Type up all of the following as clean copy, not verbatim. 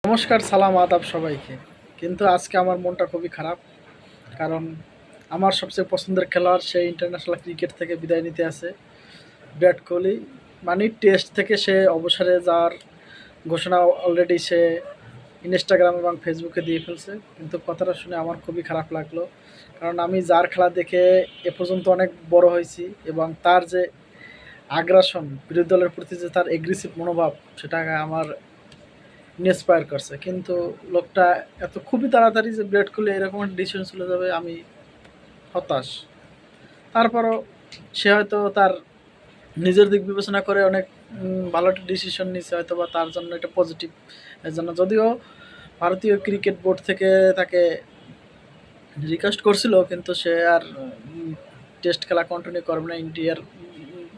নমস্কার, সালাম, আদাব সবাইকে। কিন্তু আজকে আমার মনটা খুবই খারাপ। কারণ আমার সবচেয়ে পছন্দের খেলোয়াড় সে ইন্টারন্যাশনাল ক্রিকেট থেকে বিদায় নিতে আছে। বিরাট কোহলি মানে টেস্ট থেকে সে অবসরে যাওয়ার ঘোষণা অলরেডি সে ইনস্টাগ্রাম এবং ফেসবুকে দিয়ে ফেলছে। কিন্তু কথাটা শুনে আমার খুবই খারাপ লাগলো। কারণ আমি যার খেলা দেখে এ পর্যন্ত অনেক বড় হয়েছি এবং তার যে আগ্রাসন, বিরোধী দলের প্রতি যে তার এগ্রেসিভ মনোভাব, সেটা আমার ইন্সপায়ার করছে। কিন্তু লোকটা এত খুবই তাড়াতাড়ি যে বিরাট কোহলি এরকম একটা ডিসিশন চলে যাবে, আমি হতাশ। তারপরও সে হয়তো তার নিজের দিক বিবেচনা করে অনেক ভালো একটা ডিসিশন নিচ্ছে, হয়তো বা তার জন্য এটা পজিটিভ। এর জন্য যদিও ভারতীয় ক্রিকেট বোর্ড থেকে তাকে রিকোয়েস্ট করছিল, কিন্তু সে আর টেস্ট খেলা কন্টিনিউ করবে না ইন্ডিয়ার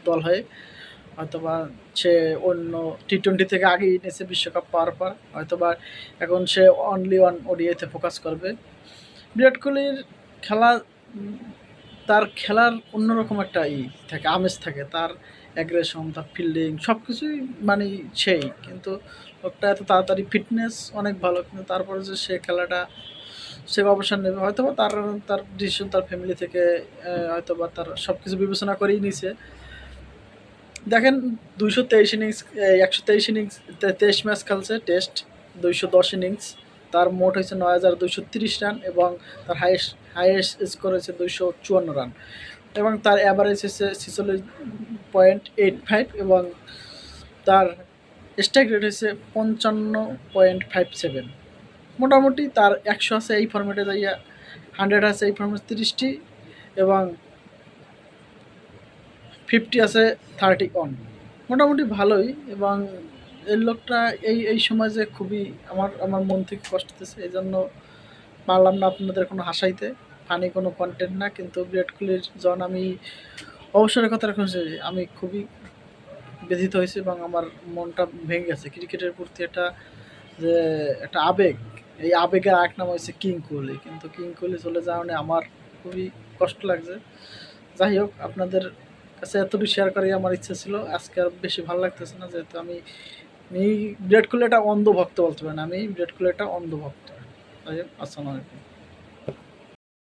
দল হয়ে। হয়তোবা সে অন্য টি-20 থেকে আগেই নিয়েছে বিশ্বকাপ পাওয়ার পর। হয়তোবা এখন সে অনলি ওয়ান ওডিআইতে ফোকাস করবে। বিরাট কোহলির খেলা, তার খেলার অন্যরকম একটা থাকে, আমেজ থাকে। তার অ্যাগ্রেশন, তার ফিল্ডিং সব কিছুই মানে সেই। কিন্তু লোকটা এত তাড়াতাড়ি ফিটনেস অনেক ভালো, কিন্তু তারপরে যে সে খেলাটা সে অবসর নেবে, হয়তোবা তার তার ডিসিশন তার ফ্যামিলি থেকে হয়তোবা তার সব কিছু বিবেচনা করেই নিছে। দেখেন, 223 ইনিংস, 123 ইনিংস, 23 ম্যাচ খেলছে টেস্ট, 210 ইনিংস। তার মোট হয়েছে 9230 রান এবং তার হাইয়েস্ট স্কোর হয়েছে 254 রান এবং তার অ্যাভারেজ হচ্ছে 46.85 এবং তার স্ট্রাইক রেট হচ্ছে 55.57। মোটামুটি তার 100 আছে এই ফর্মেটে যাইয়া, 100 আছে এই ফর্মেটে 30টি এবং 50 আছে 31। মোটামুটি ভালোই। এবং এই লোকটা এই সময় যে খুবই আমার মন থেকে কষ্ট দিতেছে। এই জন্য পারলাম না আপনাদের কোনো হাসাইতে, ফানি কোনো কন্টেন্ট না। কিন্তু বিরাট কোহলির যখন আমি অবসরের কথা শুনছি, আমি খুবই ব্যথিত হয়েছি এবং আমার মনটা ভেঙে গেছে। ক্রিকেটের প্রতি যে একটা আবেগ, এই আবেগের আরেক নাম হয়েছে কিং কোহলি। কিন্তু কিং কোহলি চলে যাওয়া নিয়ে আমার খুবই কষ্ট লাগছে। যাই হোক, আপনাদের কাছে এতটুকু শেয়ার করাই আমার ইচ্ছা ছিল। আজকে আর বেশি ভালো লাগতেছে না, যেহেতু আমি বিরাট কোহলি একটা অন্ধভক্ত বলতে পারেন। আমি বিরাট কোহলি একটা অন্ধভক্ত। যাই হোক, আসসালামু আলাইকুম।